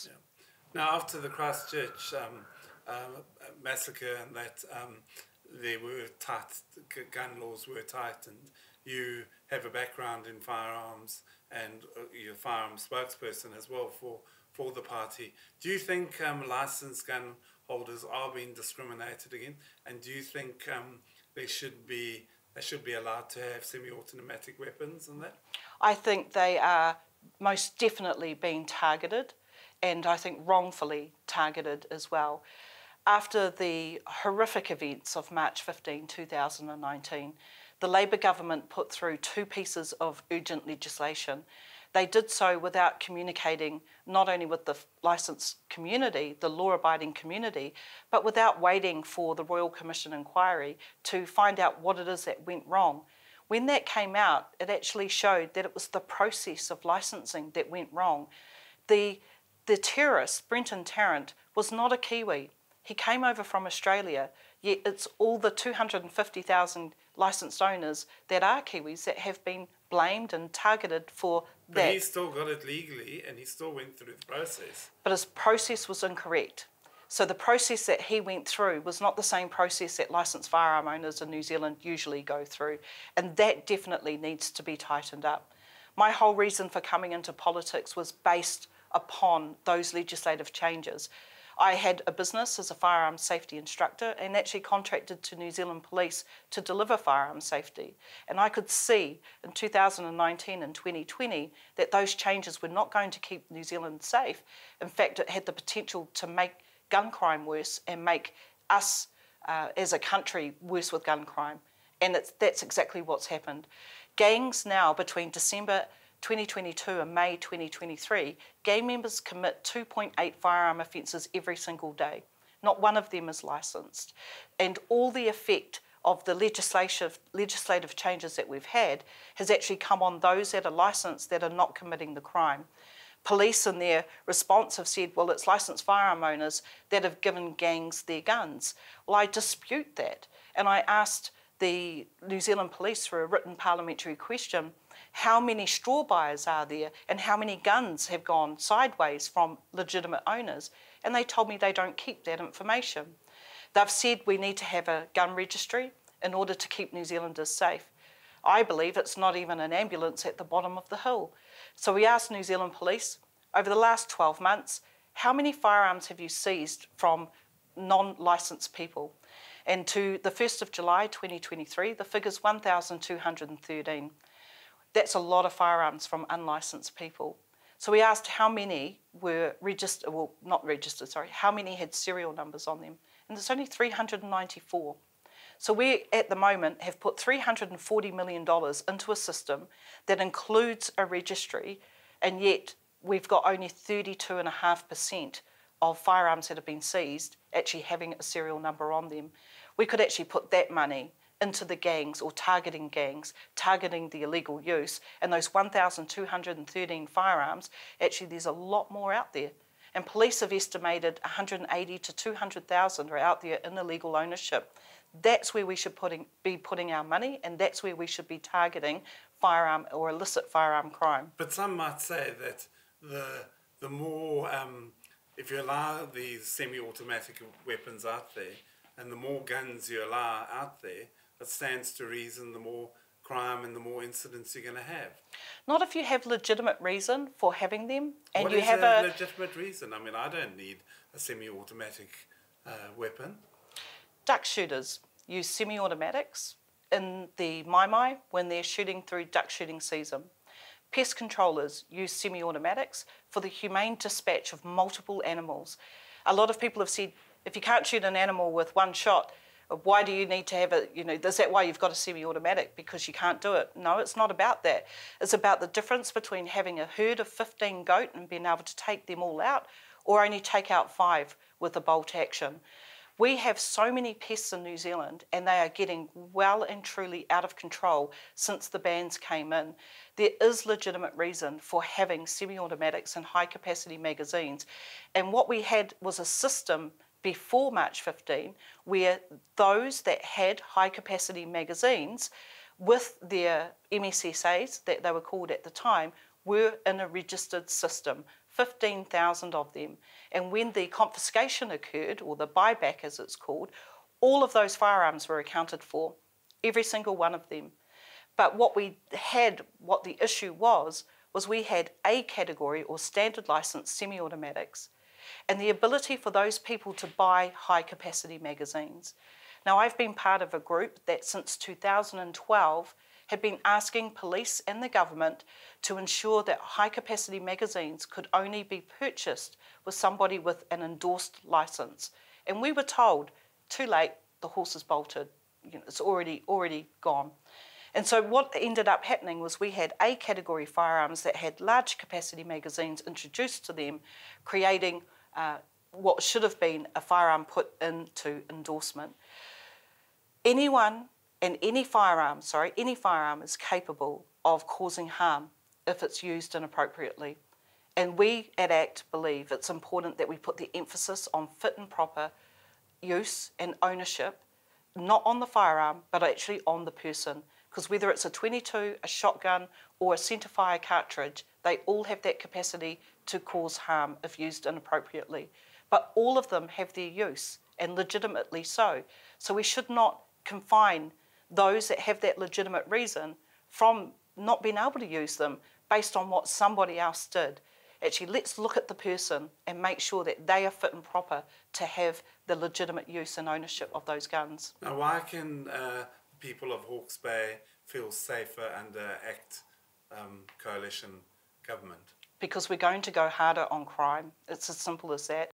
Yeah. Now, after the Christchurch massacre and that, there were tight, gun laws were tightened. You have a background in firearms and you're a firearms spokesperson as well for the party. Do you think licensed gun holders are being discriminated against? And do you think they should be allowed to have semi-automatic weapons and that? I think they are most definitely being targeted, and I think wrongfully targeted as well. After the horrific events of March 15, 2019, the Labour government put through 2 pieces of urgent legislation. They did so without communicating not only with the licensed community, the law-abiding community, but without waiting for the Royal Commission inquiry to find out what it is that went wrong. When that came out, it actually showed that it was the process of licensing that went wrong. The terrorist, Brenton Tarrant, was not a Kiwi. He came over from Australia, yet it's all the 250,000 licensed owners that are Kiwis that have been blamed and targeted for that. But he still got it legally and he still went through the process. But his process was incorrect. So the process that he went through was not the same process that licensed firearm owners in New Zealand usually go through. And that definitely needs to be tightened up. My whole reason for coming into politics was based upon those legislative changes. I had a business as a firearms safety instructor and actually contracted to New Zealand Police to deliver firearms safety. And I could see in 2019 and 2020 that those changes were not going to keep New Zealand safe. In fact, it had the potential to make gun crime worse and make us as a country worse with gun crime. And that's exactly what's happened. Gangs now, between December 2022 and May 2023, gang members commit 2.8 firearm offences every single day. Not one of them is licensed. And all the effect of the legislative changes that we've had has actually come on those that are licensed that are not committing the crime. Police in their response have said, well, it's licensed firearm owners that have given gangs their guns. Well, I dispute that. And I asked the New Zealand Police through a written parliamentary question, how many straw buyers are there and how many guns have gone sideways from legitimate owners? And they told me they don't keep that information. They've said we need to have a gun registry in order to keep New Zealanders safe. I believe it's not even an ambulance at the bottom of the hill. So we asked New Zealand Police, over the last 12 months, how many firearms have you seized from non-licensed people? And to the 1st of July 2023, the figure's 1,213. That's a lot of firearms from unlicensed people. So we asked how many were registered, well, not registered, sorry, how many had serial numbers on them. And there's only 394. So we, at the moment, have put $340 million into a system that includes a registry, and yet we've got only 32.5% of firearms that have been seized actually having a serial number on them. We could actually put that money into the gangs or targeting the illegal use, and those 1,213 firearms, actually there's a lot more out there. And police have estimated 180 to 200,000 are out there in illegal ownership. That's where we should be putting our money, and that's where we should be targeting firearm or illicit firearm crime. But some might say that the more, if you allow these semi-automatic weapons out there, and the more guns you allow out there, it stands to reason the more crime and the more incidents you're going to have. Not if you have legitimate reason for having them, and what you is have a legitimate reason? I mean, I don't need a semi-automatic weapon. Duck shooters use semi-automatics in the Mai when they're shooting through duck shooting season. Pest controllers use semi-automatics for the humane dispatch of multiple animals. A lot of people have said, if you can't shoot an animal with one shot, why do you need to have is that why you've got a semi-automatic? Because you can't do it. No, it's not about that. It's about the difference between having a herd of 15 goat and being able to take them all out, or only take out 5 with a bolt action. We have so many pests in New Zealand, and they are getting well and truly out of control since the bans came in. There is legitimate reason for having semi-automatics and high-capacity magazines. And what we had was a system before March 15 where those that had high-capacity magazines with their MSSAs, that they were called at the time, were in a registered system. 15,000 of them. And when the confiscation occurred, or the buyback as it's called, all of those firearms were accounted for, every single one of them. But what the issue was we had A category or standard license semi-automatics, and the ability for those people to buy high capacity magazines. Now, I've been part of a group that since 2012 had been asking police and the government to ensure that high capacity magazines could only be purchased with somebody with an endorsed license. And we were told, too late, the horse is bolted, it's already gone. And so what ended up happening was we had A category firearms that had large capacity magazines introduced to them, creating what should have been a firearm put into endorsement. Anyone and any firearm is capable of causing harm if it's used inappropriately. And we at ACT believe it's important that we put the emphasis on fit and proper use and ownership, not on the firearm, but actually on the person. Because whether it's a .22, a shotgun, or a centerfire cartridge, they all have that capacity to cause harm if used inappropriately. But all of them have their use, and legitimately so. So we should not confine those that have that legitimate reason from not being able to use them based on what somebody else did. Actually, let's look at the person and make sure that they are fit and proper to have the legitimate use and ownership of those guns. Now, why can people of Hawke's Bay feel safer under ACT coalition government? Because we're going to go harder on crime. It's as simple as that.